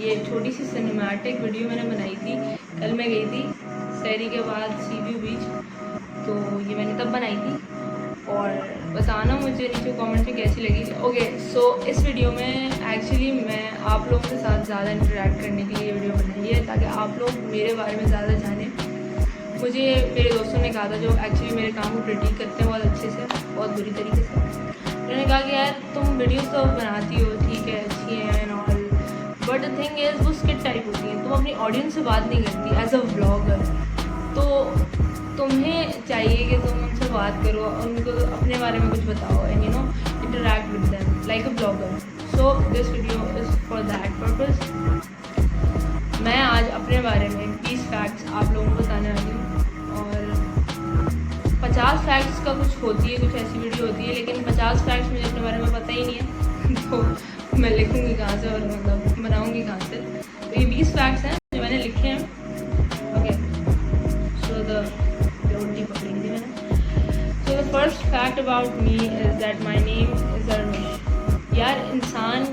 ये छोटी सी cinematic video मैंने बनाई थी। कल मैं गई थी सहरी के बाद सी व्यू बीच, तो ये मैंने तब बनाई थी और बताना मुझे नीचे कमेंट में कैसी लगी। ओके सो इस वीडियो में एक्चुअली मैं आप लोगों के साथ ज़्यादा इंटरेक्ट करने के लिए वीडियो बनाई है ताकि आप लोग मेरे बारे में ज़्यादा जानें। मुझे मेरे दोस्तों ने कहा था जो एक्चुअली मेरे काम को क्रिटिक करते हैं बहुत अच्छे से, बहुत बुरी तरीके से। उन्होंने कहा कि यार तुम वीडियोस तो बनाती हो, ठीक है, अच्छी है and all, but the thing is वो स्किट टाइप होती है, तुम अपनी ऑडियंस से बात नहीं करती एज अ व्लॉगर। तो तुम्हें चाहिए कि तुम उनसे बात करो, उनको अपने बारे में कुछ बताओ and you know interact with them like a blogger. So this video is for that purpose. मैं आज अपने बारे में 20 फैक्ट्स आप लोगों को बताने वाली हूँ और 50 फैक्ट्स का कुछ होती है, कुछ ऐसी वीडियो होती है, लेकिन 50 फैक्ट्स मुझे अपने बारे में पता ही नहीं है तो मैं लिखूँगी कहाँ से और मतलब बनाऊँगी कहाँ से। तो ये 20 फैक्ट्स हैं जो मैंने लिखे हैं। ओके सो द रोटी पकड़ी थी मैंने। So the first fact about me is that my name is Armish. यार इंसान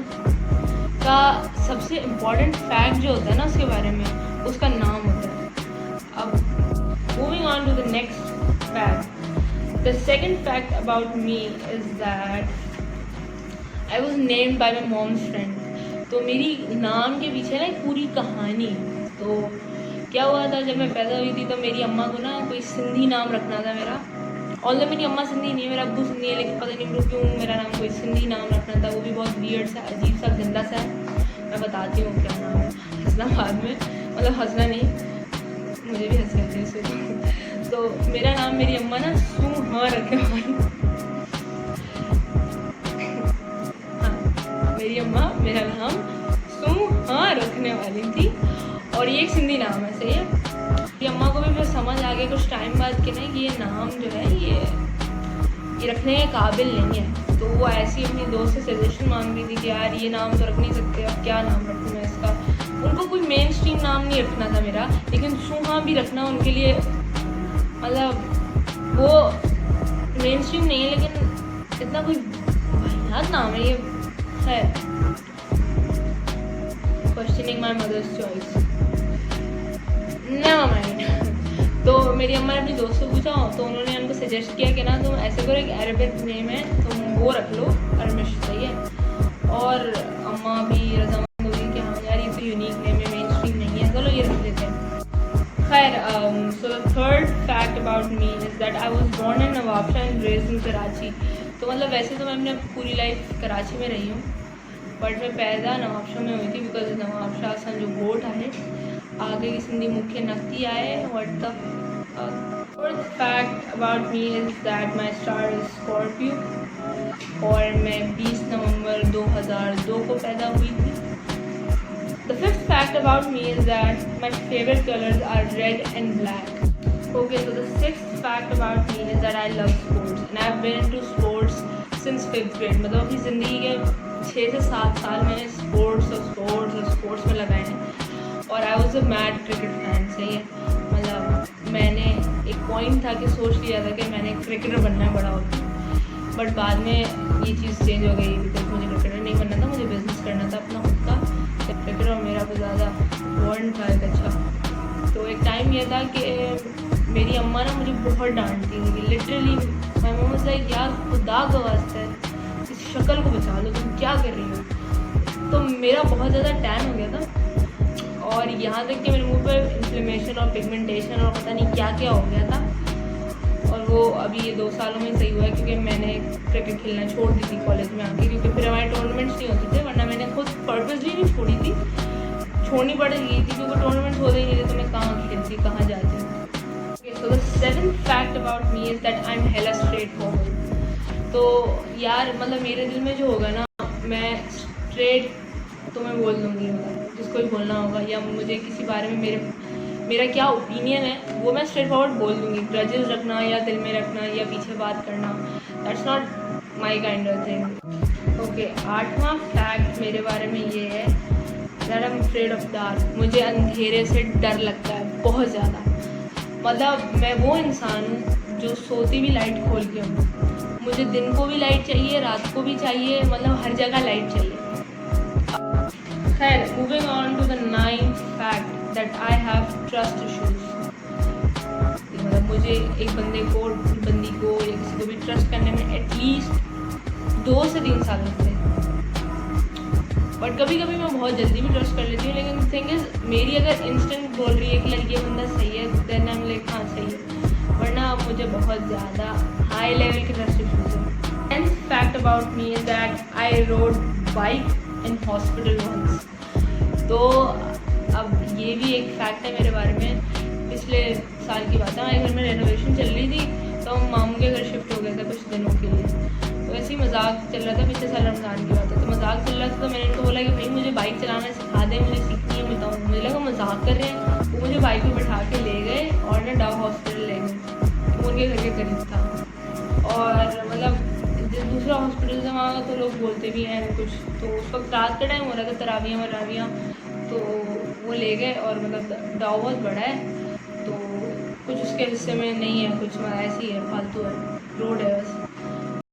का सबसे इम्पॉर्टेंट फैक्ट जो होता है ना उसके बारे में, उसका नाम होता है। अब moving on to the next fact, the second fact about me is that I was named by my mom's friend. तो मेरी नाम के पीछे ना एक पूरी कहानी है। तो क्या हुआ था, जब मैं पैदा हुई थी तो मेरी अम्मा को ना कोई सिंधी नाम रखना था मेरा। ऑल्दो मेरी अम्मा सिंधी नहीं है, मेरा अब्बू सिंधी है, लेकिन पता नहीं क्यों मेरा नाम कोई सिंधी नाम रखना था। वो भी बहुत वियर्ड सा, अजीब सा, गंदा सा है। मैं बताती हूँ क्या नाम है, हंसना बाद में, मतलब हंसना नहीं, मुझे भी हंसी आती है इससे। तो मेरा नाम मेरी अम्मा ना सूहा रखे वाली, हाँ मेरी अम्मा मेरा नाम सूहा रखने वाली थी और ये एक सिंधी नाम है, सही है। ये अम्मा को भी फिर समझ आ गया कुछ टाइम बाद कि ना ये नाम जो है ये रखने के काबिल नहीं है। तो वो ऐसी अपनी दोस्त से सजेशन मांग रही थी कि यार ये नाम तो रख नहीं सकते, अब क्या नाम रखूँ मैं इसका। उनको कोई मेन स्ट्रीम नाम नहीं रखना था मेरा, लेकिन सूहा भी रखना उनके लिए, मतलब वो मेन स्ट्रीम नहीं है लेकिन इतना कोई वाहियात नाम है ये है। Questioning my mother's choice, never mind. तो मेरी अम्मा ने अपनी दोस्त से पूछा तो उन्होंने उनको सजेस्ट किया कि ना तुम ऐसे करो, एक अरबिक नेम है तुम वो रख लो, अरमिश, सही है। और अम्मा भी रजामंद हो गई कि हाँ यार ये तो यूनिक नेम है, मेन स्ट्रीम नहीं है, चलो ये रख लेते हैं। खैर so the third fact about me is that I was born in Nawabshah and raised in Karachi. तो मतलब वैसे तो मैं अपने पूरी लाइफ कराची में रही हूँ, बट मैं पैदा नवाबशाह में हुई थी बिकॉज नवाबशाह असन जो गोठ है आगे की सिंधी मुख्य नकती आए। What the fourth fact about me is that my star is Scorpio और मैं 20 नवंबर 2002 को पैदा हुई थी। The fifth fact about me is that my favourite colours are red and black. Okay so the sixth fact about me is that I love sports and I have been into sports since 5th grade. मतलब अपनी ज़िंदगी के 6 से 7 साल मैंने sports में लगाए हैं और I was a mad cricket fan, सही है। मतलब मैंने एक पॉइंट था कि सोच लिया था कि मैंने क्रिकेटर बनना है बड़ा होकर, बट बाद में ये चीज़ चेंज हो गई बिकॉज मुझे क्रिकेटर नहीं बनना था, मुझे बिजनेस करना था अपना खुद का। क्रिकेटर और मेरा कुछ ज़्यादा बॉन्ड था एक अच्छा। तो एक टाइम ये था कि मेरी अम्मा ना मुझे बहुत डांटती थी, literally my mom was like यार खुदा का वास्ता है इस शक्ल को बचा लो, तुम क्या कर रही हो। तो मेरा बहुत ज़्यादा टैन हो गया था और यहाँ तक कि मेरे मुंह पर इन्फ्लेमेशन और पिगमेंटेशन और पता नहीं क्या क्या हो गया था। और वो अभी ये 2 सालों में सही हुआ है क्योंकि मैंने क्रिकेट खेलना छोड़ दी थी कॉलेज में आके, क्योंकि फिर हमारे टूर्नामेंट्स नहीं होते थे, वरना मैंने खुद पर्पसली नहीं छोड़ी थी, छोड़नी पड़ गई थी क्योंकि टूर्नामेंट्स होते ही नहीं थे तो मैं कहाँ खेलती, कहाँ जाती। So the seventh fact about me is that I am hella straightforward. तो यार मतलब मेरे दिल में जो होगा ना मैं स्ट्रेट तो मैं बोल दूँगी, मतलब जिसको भी बोलना होगा या मुझे किसी बारे में मेरा क्या ओपिनियन है वो मैं स्ट्रेट फॉरवर्ड बोल दूँगी। ग्रजेस रखना या दिल में रखना या पीछे बात करना, that's not my kind of thing. Okay 8वां फैक्ट मेरे बारे में ये है that I am afraid of dark. मुझे अंधेरे से डर लगता है बहुत ज़्यादा। मतलब मैं वो इंसान हूँ जो सोती भी लाइट खोल के हूँ, मुझे दिन को भी लाइट चाहिए, रात को भी चाहिए, मतलब हर जगह लाइट चाहिए। खैर moving on that I have trust issues. मतलब मुझे एक बंदी को या किसी को भी ट्रस्ट करने में एटलीस्ट 2 से 3 साल लगते हैं। बट कभी कभी मैं बहुत जल्दी भी ट्रस्ट कर लेती हूँ, लेकिन थिंग इज मेरी अगर इंस्टेंट बोल रही है कि यार ये बंदा सही है, देन आई एम लाइक हाँ सही है, वरना मुझे बहुत ज़्यादा हाई लेवल के ट्रस्ट इश्यूज हैं। And fact about me is that I rode bike in hospital once. तो अब ये भी एक फैक्ट है मेरे बारे में। पिछले साल की बात है, हमारे घर में रेनोवेशन चल रही थी, तो हम मामू के घर शिफ्ट हो गए थे कुछ दिनों के लिए। तो ऐसे ही मजाक चल रहा था, पिछले साल रमज़ान की बात है, तो मजाक चल रहा था। तो मैंने इनको बोला कि भाई मुझे बाइक चलाना सिखा दें, मुझे सीखनी है, बताऊँ। मुझे लगा मजाक कर रहे हैं। वो मुझे बाइक पर बैठा के ले गए और ना डाव हॉस्पिटल ले गए, उनके घर के करीब था। और मतलब दूसरा हॉस्पिटल से वहाँ तो लोग बोलते भी हैं कुछ, तो उस वक्त रात का टाइम हो रहा था, तरावियाँ, तो वो ले गए। और मतलब डाव बहुत बड़ा है, तो कुछ उसके हिस्से में नहीं है, कुछ ऐसी है, फालतू है, रोड है बस।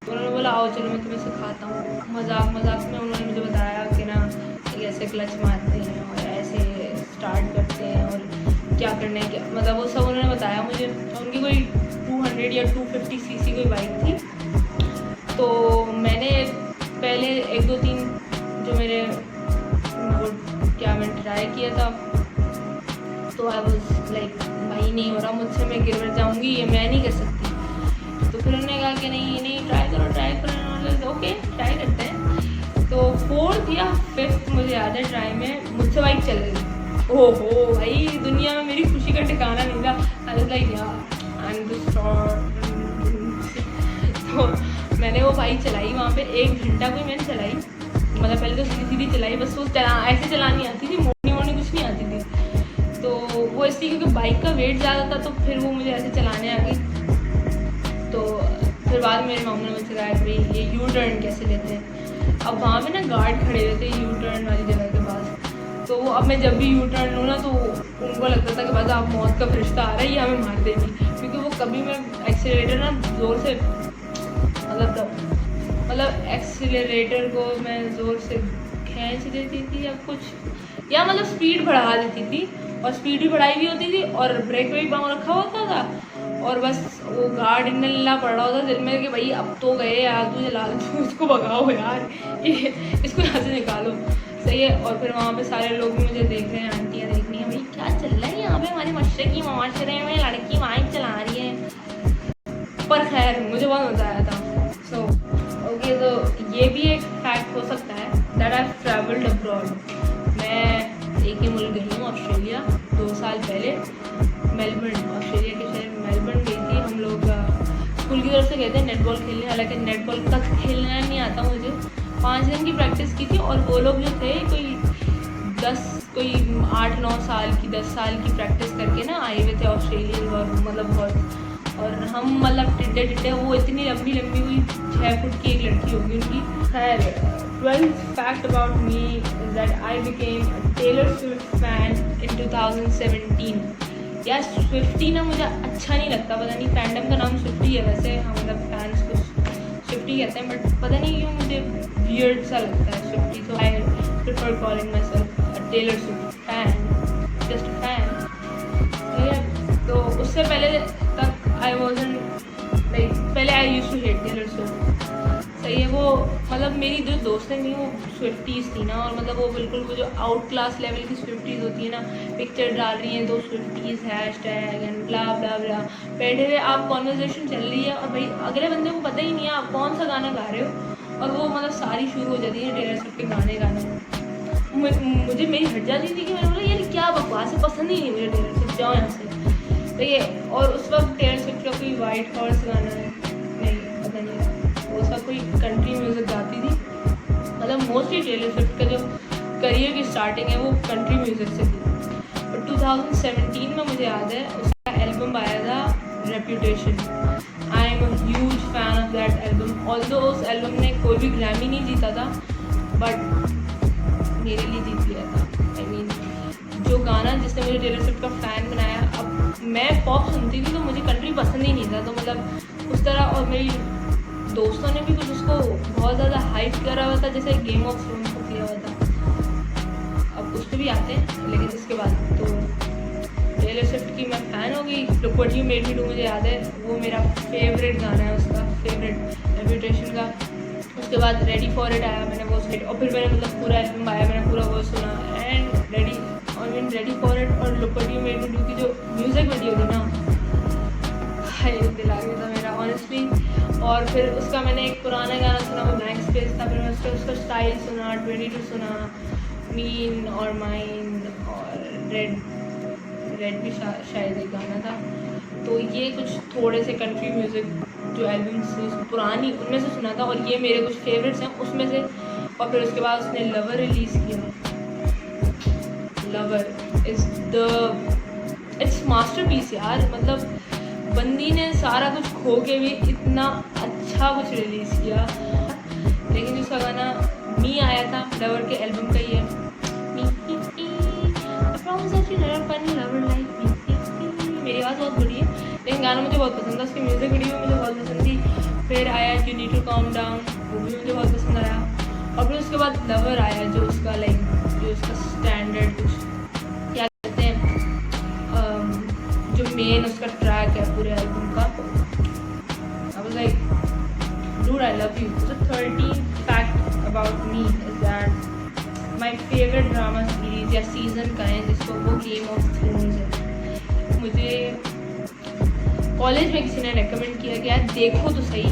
उन्होंने बोला आओ चलो मैं तुम्हें सिखाता हूँ। मजाक में उन्होंने मुझे बताया कि ना ऐसे क्लच मारते हैं और ऐसे स्टार्ट करते हैं और क्या करना है, क्या मतलब वो सब उन्होंने बताया मुझे। उनकी कोई 200 या 250 सीसी कोई बाइक थी। तो मैंने पहले 1-2-3 जो मेरे वो क्या मैंने ट्राई किया था, तो आई वॉज लाइक भाई नहीं हो रहा मुझसे, मैं गिर जाऊँगी, ये मैं नहीं कर सकती। तो फिर उन्होंने कहा कि नहीं ट्राई करो, ओके ट्राई करते हैं। तो 4th या 5th मुझे याद है ट्राई में मुझसे बाइक चल गई। ओहो भाई, दुनिया में मेरी खुशी का ठिकाना नहीं था। आई वाज लाइक यार आई एम द स्टार। तो मैंने वो बाइक चलाई वहाँ पे 1 घंटा कोई मैंने चलाई। मतलब पहले तो सीधी चलाई, बस वो ऐसे चलानी आती थी, मोड़नी कुछ नहीं आती थी। तो वो इसलिए क्योंकि बाइक का वेट ज़्यादा था, तो फिर वो मुझे ऐसे चलाने आ गई। तो फिर बाद में मेरे मामू ने मुझसे कहा भाई ये यू टर्न कैसे लेते हैं। अब वहाँ पे ना गार्ड खड़े रहते हैं यू टर्न वाली जगह के पास। तो अब मैं जब भी यू टर्न लूँ ना, तो उनको लगता था कि बस आप मौत का फरिश्ता आ रहा है, ये हमें मार देगी। क्योंकि वो कभी मैं एक्सीलरेटर ना ज़ोर से मतलब एक्सीलरेटर को मैं ज़ोर से खींच देती थी या कुछ, या मतलब स्पीड बढ़ा देती थी, और स्पीड भी बढ़ाई भी होती थी और ब्रेक पे भी पाँव रखा होता था। और बस वो गार्ड इतना ला पड़ रहा होता दिल में कि भाई अब तो गए यार, तुझे ला इसको भगाओ यार, इसको यहाँ से निकालो, सही है। और फिर वहाँ पे सारे लोग भी मुझे देख रहे हैं, आंटियाँ देख रही हैं, भाई क्या चल रहा है यहाँ पे, हमारे मशरकी माशरे में लड़की बाइक चला रही है। पर खैर मुझे बहुत मज़ा आया था। सो ओके, तो ये भी एक फैक्ट हो सकता है दैट आई ट्रैवल्ड अब्रॉड। मैं एक ही मुल्क गई हूँ, ऑस्ट्रेलिया। 2 साल पहले मेलबर्न, ऑस्ट्रेलिया के शहर मेलबर्न गई थी। हम लोग स्कूल की तरफ से गए थे नेटबॉल खेलने। हालांकि नेटबॉल तक खेलना नहीं आता मुझे, 5 दिन की प्रैक्टिस की थी। और वो लोग जो थे कोई 8-9 साल की 10 साल की प्रैक्टिस करके ना आए हुए थे ऑस्ट्रेलियन, और मतलब बहुत। और हम मतलब टिड्डे वो इतनी लंबी हुई, 6 फुट की एक लड़की होगी उनकी। खैर 12th fact about me is that I became a Taylor Swift fan in 2017. यार स्विफ्टी ना मुझे अच्छा नहीं लगता, पता नहीं, फैंडम का नाम स्विफ्टी है वैसे, हम मतलब फैंस को स्विफ्टी कहते हैं, बट पता नहीं क्यों मुझे वियर्ड सा लगता है स्विफ्टी। तो I prefer calling myself a Taylor Swift fan, just a fan. तो उससे पहले तक आई वॉजंट लाइक, पहले I used to hate Taylor Swift, सही है। वो मतलब मेरी जो दोस्तें थी वो स्विफ्टीज़ थी ना, और मतलब वो बिल्कुल वो जो आउट क्लास लेवल की स्विफ्टीज़ होती है ना, पिक्चर डाल रही हैं 2 स्विफ्टीज़ हैशटैग एंड ब्ला ब्ला ब्ला, बैठे हुए आप कॉन्वर्जेशन चल रही है और भाई अगले बंदे को पता ही नहीं है आप कौन सा गाना गा रहे हो, और वो मतलब सारी शुरू हो जाती है टेलर स्विफ्ट के गाने गाने। मुझे मेरी हट जाती थी कि मैंने बोला यार क्या बकवास है, पसंद ही नहीं मुझे टेलर स्विफ्ट, जाओ यहाँ से, तो ये। और उस वक्त टेलर स्विफ्ट का कोई वाइट हॉर्स गाना है नहीं, पता नहीं, वो सब कोई कंट्री म्यूज़िक गाती थी। मतलब मोस्टली टेलर स्विफ्ट का जो करियर की स्टार्टिंग है वो कंट्री म्यूज़िक से थी। और 2017 में मुझे याद है उसका एल्बम आया था reputation. I am a huge fan of that album. Although उस एल्बम ने कोई भी ग्रैमी नहीं जीता था, बट मेरे लिए जीत लिया था। आई मीन जो गाना जिसने मुझे टेलर स्विफ्ट का फ़ैन बनाया, अब मैं पॉप सुनती थी तो मुझे कंट्री पसंद ही नहीं था, तो मतलब उस तरह। और मेरी दोस्तों ने भी कुछ उसको बहुत ज़्यादा हाइप करा हुआ था, जैसे गेम ऑफ थ्रोन्स को किया हुआ था। अब उस पर से भी आते हैं, लेकिन इसके बाद तो टेलर स्विफ्ट की मैं फ़ैन हो गई। Look what you made me do मुझे याद है, वो मेरा फेवरेट गाना है उसका, फेवरेट रेपुटेशन का। उसके बाद रेडी फॉर इट आया, मैंने वो सुना और फिर मैंने मतलब पूरा एल्बम आया, मैंने पूरा वो सुना एंड रेडी फॉर इट और look what you made me do की जो म्यूज़िक वीडियो थी ना, हाय दिल आ गया था मेरा ऑनेस्टली। और फिर उसका मैंने एक पुराना गाना सुना, वो ब्लैंक स्पेस था, फिर मैं उसका स्टाइल सुना, 22 सुना, मीन और माइंड और रेड भी शायद एक गाना था। तो ये कुछ थोड़े से कंट्री म्यूज़िक जो एल्बम्स पुरानी उनमें से सुना था और ये मेरे कुछ फेवरेट्स हैं उसमें से। और फिर उसके बाद उसने लवर रिलीज़ किया। लवर इट्स मास्टरपीस यार, मतलब बंदी ने सारा कुछ खो के भी इतना अच्छा कुछ रिलीज़ किया। लेकिन जिसका गाना मी आया था लवर के एल्बम का ही है, मेरी आवाज़ बहुत बुरी है लेकिन गाना मुझे बहुत पसंद था, उसकी म्यूज़िक वीडियो मुझे बहुत पसंद थी। फिर आया you need to calm down, वो भी मुझे बहुत पसंद आया। और फिर उसके बाद लवर आया जो उसका जो उसका स्टैंडर्ड कुछ क्या कहते हैं, जो मेन उसका ट्रैक है पूरे एल्बम का। I was like dude I love you. The 13th fact about me is that my favourite drama series या सीज़न का है जिसको वो गेम ऑफ थ्रोन्स है। मुझे कॉलेज में किसी ने रेकमेंड किया कि यार देखो तो सही,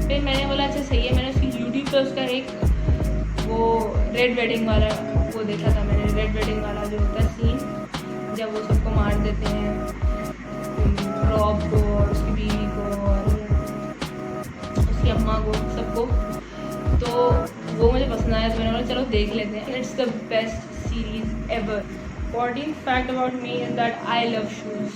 फिर मैंने बोला अच्छा सही है। मैंने उसकी यूट्यूब पे उसका एक वो रेड वेडिंग वाला वो देखा था मैंने, रेड वेडिंग वाला जो होता है सीन जब वो सबको मार देते हैं, रॉब को और उसकी बीवी को और उसकी अम्मा को, सबको। तो वो मुझे पसंद आया तो मैंने बोला चलो देख लेते हैं। It's the best series ever. 14th fact about me is that I love shoes.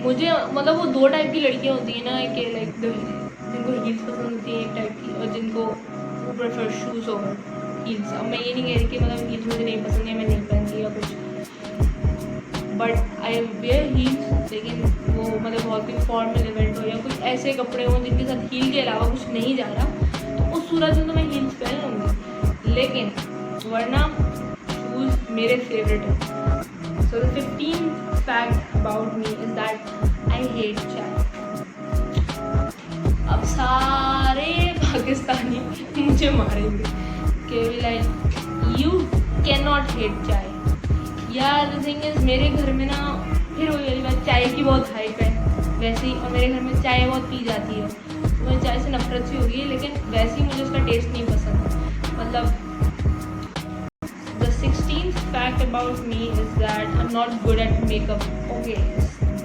मुझे मतलब वो दो टाइप की लड़कियाँ होती हैं ना, कि लाइक जिनको हील्स पसंद होती हैं एक टाइप की, और जिनको वो प्रेफर शूज़ ओवर हील्स। अब मैं ये नहीं कह रही कि मतलब हील्स मुझे नहीं पसंद है, मैं नहीं पहनती या कुछ, बट आई वेयर हील्स। लेकिन वो मतलब बहुत कोई फॉर्मल इवेंट हो या कुछ ऐसे कपड़े हों जिनके साथ हील के अलावा कुछ नहीं जा रहा, तो उस सूरत में तो मैं हील्स पहन लूँगी, लेकिन वरना शूज़ मेरे फेवरेट है। So the 15th fact about me is that I hate चाय। अब सारे पाकिस्तानी मुझे मारेंगे कि like you can not hate चाय। यार द थिंग इज़ मेरे घर में ना फिर वही वाली बात, चाय की बहुत हाइप है वैसे ही, और मेरे घर में चाय बहुत पी जाती है, तो मुझे चाय से नफरत सी हो गई है। लेकिन वैसे ही मुझे उसका टेस्ट नहीं पसंद। मतलब the 16th fact about me is that I'm not good at makeup. Okay.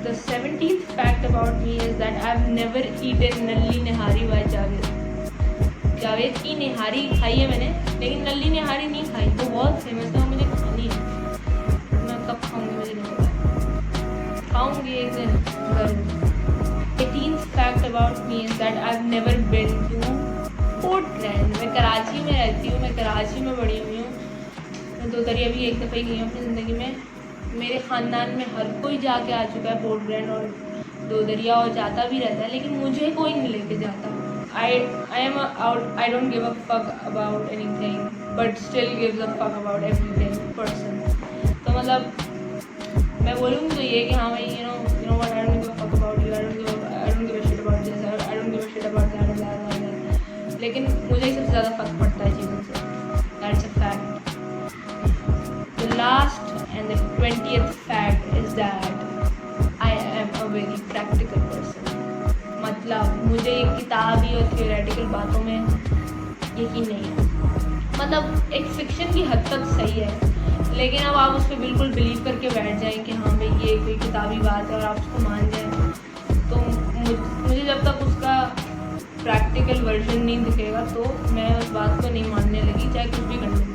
The 17th fact about me is that I've never eaten nalli nihari by Javed. Javed की निहारी खाई है मैंने, लेकिन नल्ली निहारी नहीं खाई। वो बहुत फेमस है, मुझे खानी है। मैं कब खाऊंगी मुझे नहीं पता, खाऊंगी एक दिन ज़रूर। 18th fact about me is that I've never been to Portland. मैं कराची में रहती हूँ, मैं कराची में बड़ी हुई हूँ। मैं 2 दरिया भी एक दफ़ा ही गई हूँ अपनी ज़िंदगी में। मेरे ख़ानदान में हर कोई जाके आ चुका है पोर्टलैंड और 2 दरिया, और जाता भी रहता है, लेकिन मुझे कोई नहीं लेके जाता। I don't give a fuck about anything but still gives a fuck about everything person। तो मतलब मैं बोलूँगी तो ये कि हाँ भाई you know what, I don't give a fuck about you, I don't give a shit about this, I don't give a shit about that, लेकिन मुझे ही सबसे ज़्यादा फ़र्क पड़ता है चीज़ों से। That's a fact। The last and the 20th fact is that I am a very practical person। मतलब मुझे किताबी और थियोरेटिकल बातों में यकीन नहीं है। मतलब एक फिक्शन की हद तक सही है, लेकिन अब आप उस पर बिल्कुल बिलीव करके बैठ जाएं कि हाँ भाई ये कोई किताबी बात है और आप उसको मान जाएं, तो मुझे जब तक उसका प्रैक्टिकल वर्जन नहीं दिखेगा तो मैं उस बात को नहीं मानने लगी, चाहे कुछ भी कर लूँ।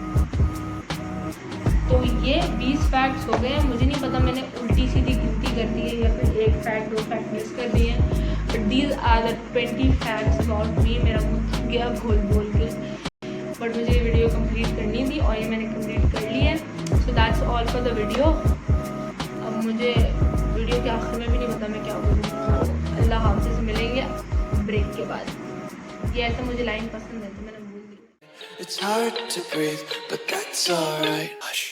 तो ये 20 फैक्ट्स हो गए। मुझे नहीं पता मैंने उल्टी सीधी गिनती कर दी है या फिर 1 फैक्ट 2 फैक्ट मिस कर दिए हैं, but these are the 20 facts about me. मेरा मुँह थक गया बोल के, बट मुझे ये वीडियो कंप्लीट करनी थी और ये मैंने कंप्लीट कर ली है। So that's all for the video. अब मुझे वीडियो के आखिर में भी नहीं पता मैं क्या बोलूँ, तो अल्लाह हाफ़िज़, मिलेंगे ब्रेक के बाद। ये ऐसा मुझे लाइन पसंद है तो मैंने बोल दी। It's hard to breathe, but that's alright. Hush.